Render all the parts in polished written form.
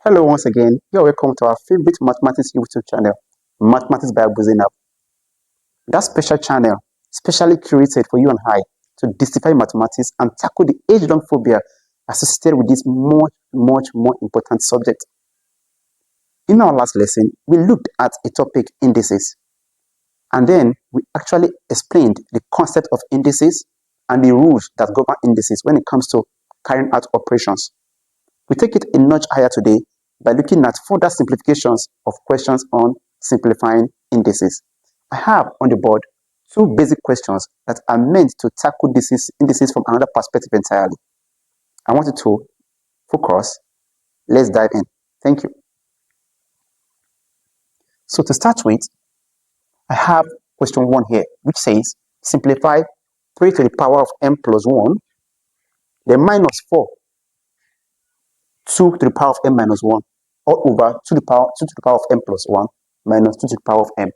Hello once again. You're welcome to our favorite mathematics YouTube channel, Mathematics by Zainab. That special channel, specially curated for you and I to demystify mathematics and tackle the age-long phobia associated with this much more important subject. In our last lesson, we looked at a topic, indices, and then we actually explained the concept of indices and the rules that govern indices when it comes to carrying out operations. We take it a notch higher today by looking at further simplifications of questions on simplifying indices. I have on the board two basic questions that are meant to tackle indices from another perspective entirely. I want you to focus. Let's dive in. Thank you. So to start with, I have question 1 here, which says simplify 3 to the power of m plus 1, then minus 4, 2 to the power of m minus 1, all over 2 to the power of m plus 1 minus 2 to the power of m.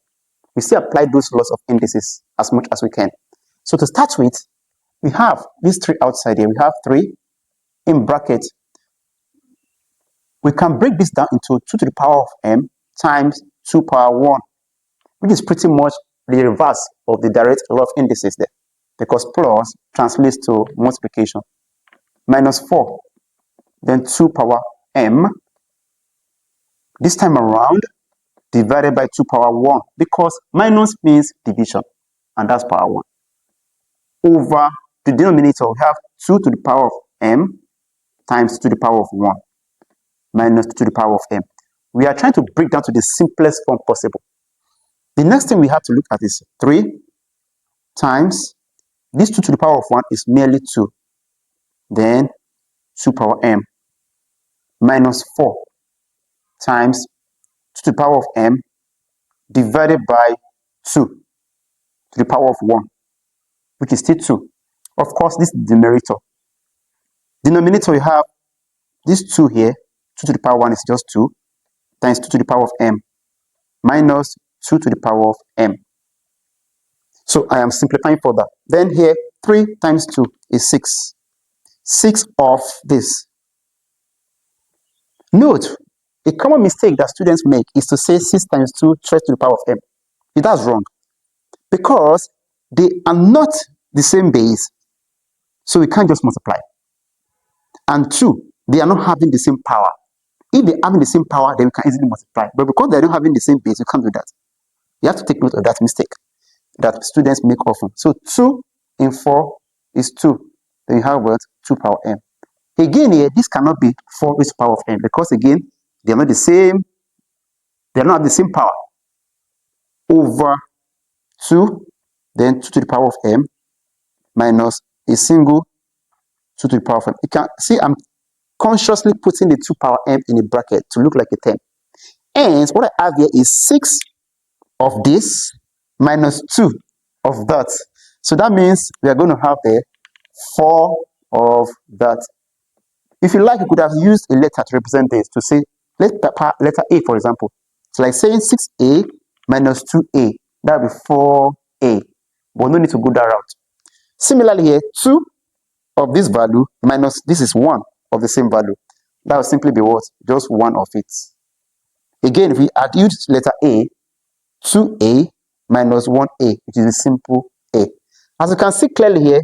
We still apply those laws of indices as much as we can. So to start with, we have these 3 outside here. We have 3 in bracket. We can break this down into 2 to the power of m times 2 power 1, which is pretty much the reverse of the direct law of indices there, because plus translates to multiplication. Minus 4, then 2 power m, this time around divided by 2 power 1, because minus means division, and that's power 1. Over the denominator, we have 2 to the power of m times 2 to the power of 1 minus 2 to the power of m. We are trying to break down to the simplest form possible. The next thing we have to look at is 3 times this 2 to the power of 1 is merely 2. Then 2 power m minus 4 times 2 to the power of m divided by 2 to the power of 1, which is still 2. Of course, this is the numerator. Denominator, we have this 2 here. 2 to the power 1 is just 2 times 2 to the power of m minus 2 to the power of m. So I am simplifying further. Then here, 3 times 2 is 6. 6 of this. Note, a common mistake that students make is to say 6 times 2 traced to the power of m. That's wrong, because they are not the same base, so we can't just multiply. And 2, they are not having the same power. If they're having the same power, then we can easily multiply. But because they're not having the same base, you can't do that. You have to take note of that mistake that students make often. So 2 in 4 is 2. Then you have what? 2 power m. Again here, this cannot be 4 raised to the power of m, because again, they're not the same. They're not the same power. Over 2, then 2 to the power of m minus a single 2 to the power of m. You can see I'm consciously putting the 2 power m in a bracket to look like a 10. And what I have here is 6 of this minus 2 of that. So that means we are going to have the 4 of that. If you like, you could have used a letter to represent this, to say letter A, for example. It's like saying 6a minus 2a. That would be 4a. But no need to go that route. Similarly here, 2 of this value minus this is 1 of the same value. That will simply be what? Just 1 of it. Again, if we add used letter A, 2a minus 1a, which is a simple a. As you can see clearly here,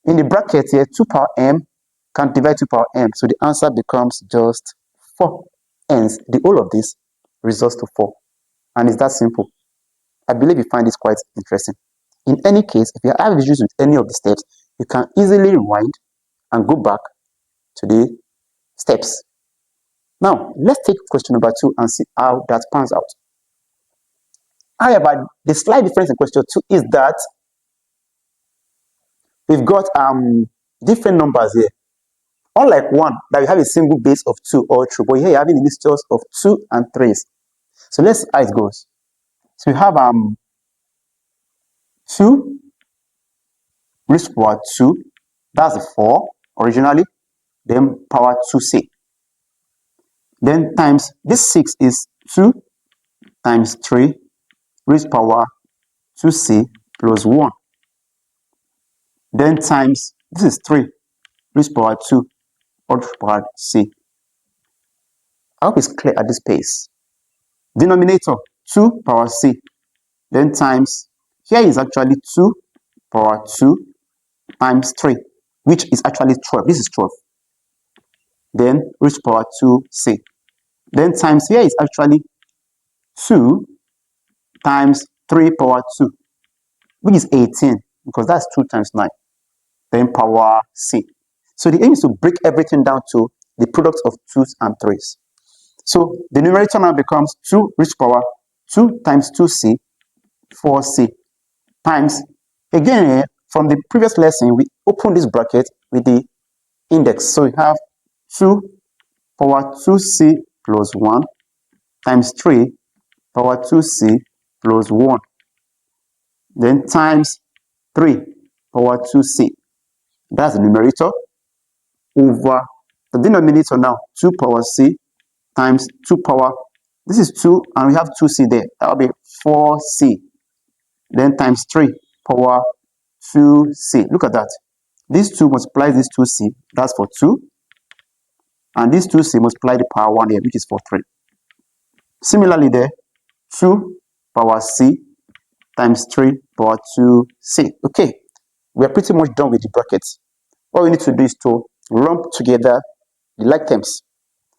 in the bracket here, 2 power m can divide 2 power m. So the answer becomes just 4. Hence, the whole of this results to 4. And it's that simple. I believe you find this quite interesting. In any case, if you have issues with any of the steps, you can easily rewind and go back to the steps. Now, let's take question number 2 and see how that pans out. However, the slight difference in question 2 is that we've got different numbers here. Unlike 1, that we have a single base of 2 all through, but here you're having mixtures of 2 and 3s. So let's see how it goes. So we have 2 raised to power 2, that's the 4 originally, then power 2c. Then times this 6 is 2 times 3 raised to power 2c plus 1. Then times this is 3 raised to power 2 all to power c. I hope it's clear at this pace. Denominator 2 power c, then times, here is actually 2 power 2 times 3, which is actually 12. This is 12. Then root power 2c. Then times here is actually 2 times 3 power 2, which is 18, because that's 2 times 9. Then power c. So the aim is to break everything down to the product of 2s and 3s. So the numerator now becomes 2 root power 2 times 2c, 4c, times, again, from the previous lesson, we open this bracket with the index. So we have 2 power 2c plus 1 times 3 power 2c plus 1. Then times 3 power 2c. That's the numerator over the denominator now, 2 power c times 2 power, this is 2 and we have 2c there, that will be 4c, then times 3 power 2c. Look at that, this 2 multiplies this 2c, that's for 2, and this 2c multiply the power 1 here, which is for 3. Similarly there, 2 power c times 3 power 2c. Okay, we are pretty much done with the brackets. All we need to do is to lump together the like terms.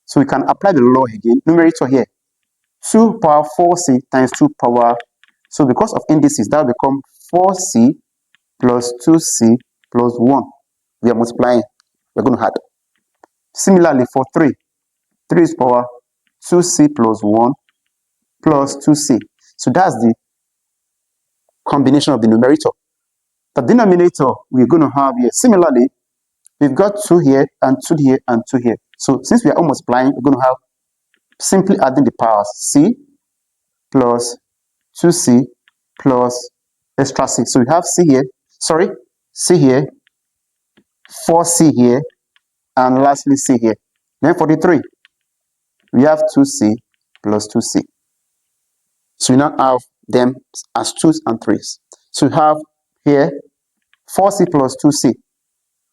So we can apply the law again. Numerator here, 2 power 4c times 2 power, so because of indices, that will become 4c plus 2c plus 1. We are multiplying, we're going to add. Similarly for 3 is power 2c plus 1 plus 2c. So that's the combination of the numerator. The denominator we're going to have here, similarly, we've got 2 here and 2 here and 2 here. So since we are all multiplying, we're going to have simply adding the powers, c plus 2c plus extra c. So we have c here, c here, 4c here, and lastly c here. Then for the 3, we have 2c plus 2c. So we now have them as 2s and 3s. So we have here 4c plus 2c,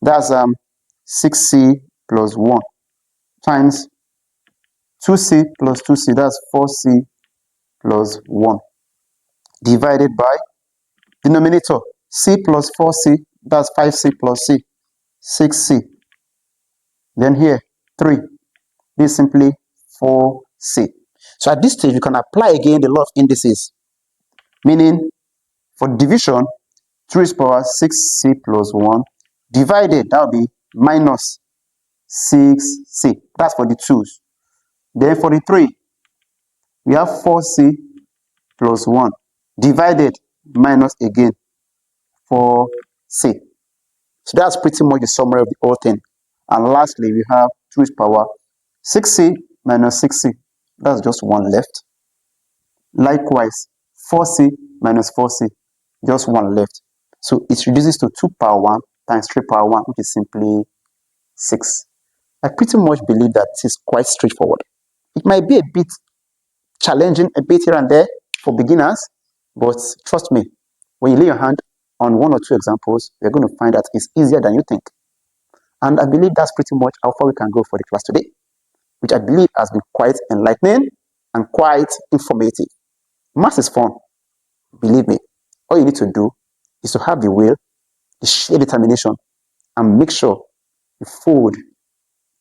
that's 6c plus 1, times 2c plus 2c, that's 4c plus 1, divided by denominator c plus 4c, that's 5c plus c, 6c. Then here 3, this is simply 4c. So at this stage you can apply again the law of indices, meaning for division, 3 is power 6c plus 1 divided, that will be minus 6c, that's for the 2s. Then for the 3, we have 4c plus 1 divided minus again 4c. So that's pretty much the summary of the whole thing. And lastly, we have 2 is power 6c minus 6c, that's just 1 left. Likewise, 4c minus 4c, just 1 left. So it reduces to 2 power 1 times 3 power 1, which is simply 6. I pretty much believe that this is quite straightforward. It might be a bit challenging, a bit here and there for beginners, but trust me, when you lay your hand on 1 or 2 examples, you're going to find that it's easier than you think. And I believe that's pretty much how far we can go for the class today, which I believe has been quite enlightening and quite informative. Maths is fun, believe me. All you need to do is to have the will, the sheer determination, and make sure you fold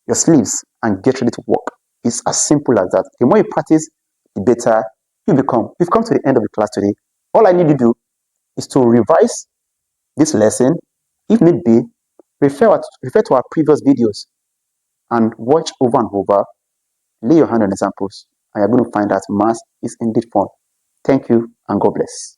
your sleeves and get ready to work. It's as simple as that. The more you practice, the better you become. We've come to the end of the class today. All I need to do is to revise this lesson. If need be, refer to our previous videos and watch over and over. Lay your hand on examples, and you're going to find that math is indeed fun. Thank you, and God bless.